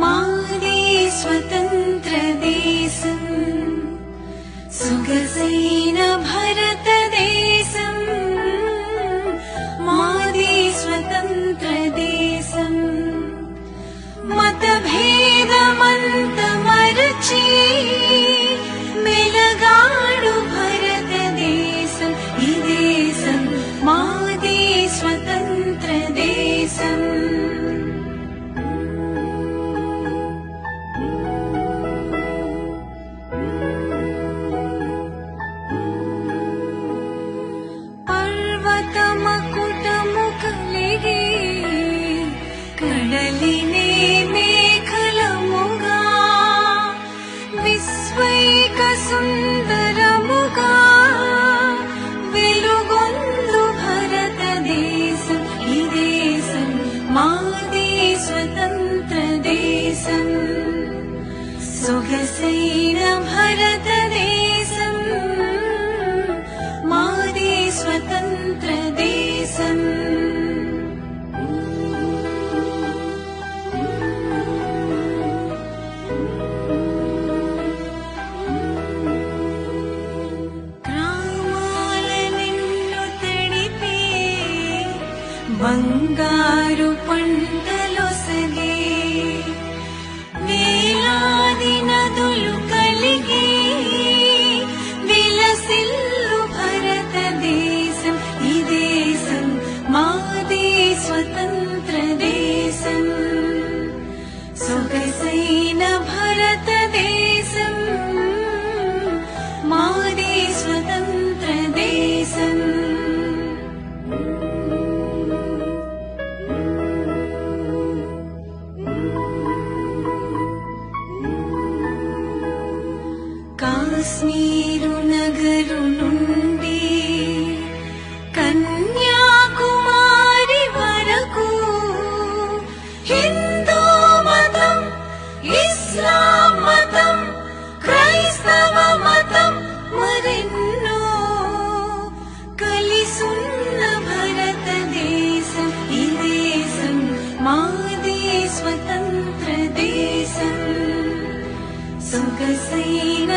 మాదే స్వతంత్ర దేశం సొగసైన భారతదేశం మాదే స్వతంత్ర దేశం మతభేదమంత మరచి మెలగాడు భారతదేశం ఈ దేశం మాదే స్వతంత్ర దేశం పర్వతమకుటము కలిగి కడలినే మేఘలముగా విశ్వైక సుందరముగా వెలుగొందు భారతదేశం ఈ దేశం మాదే స్వతంత్ర దేశం సొగసైన భారతదేశం మాదే స్వతంత్ర దేశం గ్రామాల నిన్ను తడిపే బంగారు పంటలొసగే వేలాది నదులు కలిగి విలసిల్లు భారతదేశం ఈ దేశం మాదే స్వతంత్ర దేశం సొగసైన భారతదేశం మాదే స్వతంత్ర దేశం కాశ్మీరు నగరు నుండి కన్యాకుమారి వరకు హిందూ మతం ఇస్లాం మతం క్రైస్తవ మతం మరెన్నో కలిసున్న భారతదేశం ఈ దేశం మాదే స్వతంత్ర దేశం సొగసైన